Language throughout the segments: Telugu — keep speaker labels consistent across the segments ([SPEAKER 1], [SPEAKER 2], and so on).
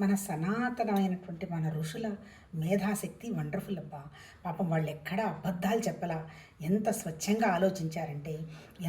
[SPEAKER 1] మన సనాతనమైనటువంటి మన ఋషుల మేధాశక్తి వండర్ఫుల్ అబ్బా. పాపం వాళ్ళు ఎక్కడ అబద్ధాలు చెప్పలా. ఎంత స్వచ్ఛంగా ఆలోచించారంటే,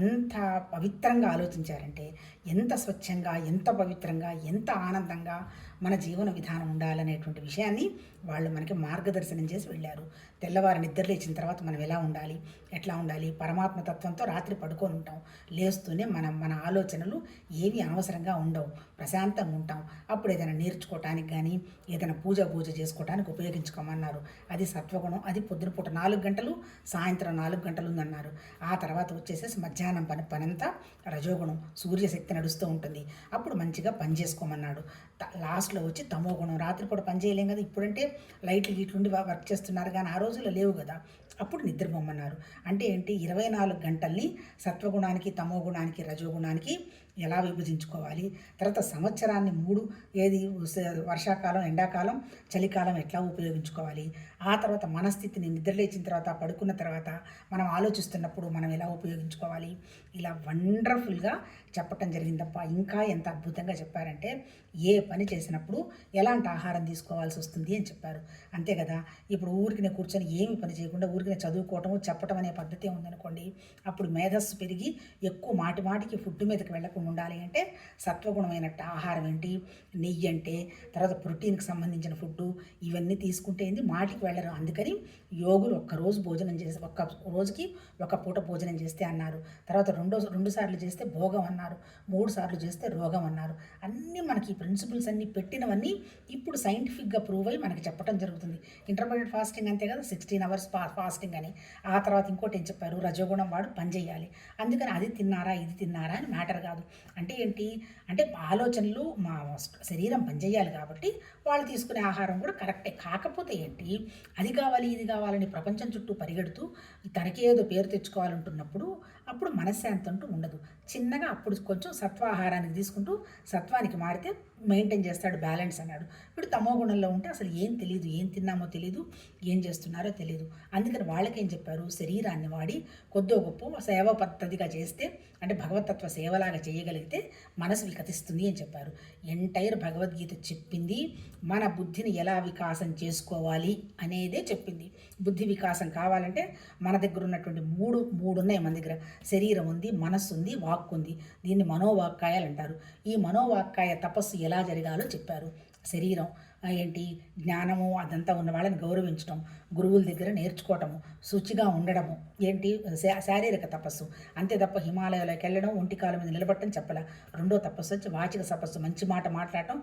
[SPEAKER 1] ఎంత పవిత్రంగా ఆలోచించారంటే, ఎంత స్వచ్ఛంగా, ఎంత పవిత్రంగా, ఎంత ఆనందంగా మన జీవన విధానం ఉండాలనేటువంటి విషయాన్ని వాళ్ళు మనకి మార్గదర్శనం చేసి వెళ్ళారు. తెల్లవారు నిద్ర లేచిన తర్వాత మనం ఎలా ఉండాలి, ఎట్లా ఉండాలి, పరమాత్మ తత్వంతో రాత్రి పడుకొని ఉంటాం. లేస్తూనే మన ఆలోచనలు ఏవి అనవసరంగా ఉండవు, ప్రశాంతంగా ఉంటాం. అప్పుడు ఏదైనా నేర్చుకోవటానికి కానీ, ఏదైనా పూజ చేసుకోవడానికి ఉపయోగించుకోమన్నారు. అది సత్వగుణం. అది పొద్దున పూట 4 గంటలు, సాయంత్రం 4 గంటలు ఉందన్నారు. ఆ తర్వాత వచ్చేసేసి మధ్యాహ్నం పనంతా రజోగుణం, సూర్యశక్తి నడుస్తూ ఉంటుంది. అప్పుడు మంచిగా పని చేసుకోమన్నాడు. లాస్ట్లో వచ్చి తమో గుణం. రాత్రిపూట పని చేయలేం కదా, ఇప్పుడంటే లైట్లు గీట్లుండి వర్క్ చేస్తున్నారు కానీ ఆ రోజుల్లో లేవు కదా. అప్పుడు నిద్రపోమన్నారు. అంటే ఏంటి, 24 గంటల్ని సత్వగుణానికి, తమో గుణానికి, రజోగుణానికి ఎలా విభజించుకోవాలి, తర్వాత సంవత్సరాన్ని 3 ఏది వర్షాకాలం, ఎండాకాలం, చలికాలం ఎట్లా ఉపయోగించుకోవాలి, ఆ తర్వాత మనస్థితిని నిద్రలేచిన తర్వాత, పడుకున్న తర్వాత మనం ఆలోచిస్తున్నప్పుడు మనం ఎలా ఉపయోగించుకోవాలి, ఇలా వండర్ఫుల్గా చెప్పటం జరిగిందప్ప. ఇంకా ఎంత అద్భుతంగా చెప్పారంటే, ఏ పని చేసినప్పుడు ఎలాంటి ఆహారం తీసుకోవాల్సి వస్తుంది అని చెప్పారు. అంతే కదా. ఇప్పుడు ఊరికి కూర్చొని ఏమి పని చేయకుండా ఊరికి చదువుకోవటము, చెప్పటం అనే పద్ధతి ఉందనుకోండి, అప్పుడు మేధస్సు పెరిగి ఎక్కువ మాటికి ఫుడ్ మీదకి వెళ్ళకుండా ఉండాలి అంటే సత్వగుణమైన ఆహారం ఏంటి, నెయ్యి అంటే, తర్వాత ప్రోటీన్కి సంబంధించిన ఫుడ్డు, ఇవన్నీ తీసుకుంటే ఏంది మాటికి వెళ్ళరు. అందుకని యోగులు ఒక్క రోజుకి ఒక పూట భోజనం చేస్తే అన్నారు. తర్వాత రెండు సార్లు చేస్తే భోగం అన్నారు. 3 సార్లు చేస్తే రోగం అన్నారు. అన్నీ మనకి ఈ ప్రిన్సిపల్స్ అన్నీ పెట్టినవన్నీ ఇప్పుడు సైంటిఫిక్గా ప్రూవ్ అయ్యి మనకి చెప్పడం జరుగుతుంది. ఇంటర్మీడియట్ ఫాస్టింగ్ అంతే కదా, 16 అవర్స్ ఫాస్టింగ్ అని. ఆ తర్వాత ఇంకోటి ఏం చెప్పారు, రజోగుణం వాడు పని చేయాలి. అందుకని అది తిన్నారా ఇది తిన్నారా అని మ్యాటర్ కాదు. అంటే ఏంటి అంటే ఆలోచనలు, మా శరీరం పనిచేయాలి కాబట్టి వాళ్ళు తీసుకునే ఆహారం కూడా కరెక్టే. కాకపోతే ఏంటి, అది కావాలి ఇది కావాలని ప్రపంచం చుట్టూ పరిగెడుతూ తనకేదో పేరు తెచ్చుకోవాలంటున్నప్పుడు అప్పుడు మనశ్శాంతి అంటూ ఉండదు. చిన్నగా అప్పుడు కొంచెం సత్వాహారానికి తీసుకుంటూ సత్వానికి మారితే మెయింటైన్ చేస్తాడు, బ్యాలెన్స్ అన్నాడు. ఇప్పుడు తమో గుణంలో ఉంటే అసలు ఏం తెలియదు, ఏం తిన్నామో తెలియదు, ఏం చేస్తున్నారో తెలియదు. అందుకని వాళ్ళకేం చెప్పారు, శరీరాన్ని వాడి కొద్దో గొప్ప సేవ పద్ధతిగా చేస్తే, అంటే భగవతత్వ సేవలాగా చేయగలిగితే మనసు వికసిస్తుంది అని చెప్పారు. ఎంటైర్ భగవద్గీత చెప్పింది మన బుద్ధిని ఎలా వికాసం చేసుకోవాలి అనేదే చెప్పింది. బుద్ధి వికాసం కావాలంటే మన దగ్గర ఉన్నటువంటి మూడు ఉన్నాయి మన దగ్గర. శరీరం ఉంది, మనస్సు ఉంది, వాక్కు ఉంది. దీన్ని మనోవాక్కాయాలు అంటారు. ఈ మనోవాక్కాయ తపస్సు ఎలా జరగాలో చెప్పారు. శరీరం ఏంటి, జ్ఞానము అదంతా ఉన్న వాళ్ళని గౌరవించడం, గురువుల దగ్గర నేర్చుకోవటము, శుచిగా ఉండడము ఏంటి శారీరక తపస్సు. అంతే తప్ప హిమాలయాలకు వెళ్ళడం, ఒంటి కాలం మీద నిలబట్టడం చెప్పాల. రెండో తపస్సు వచ్చి వాచిక తపస్సు, మంచి మాట మాట్లాడటం,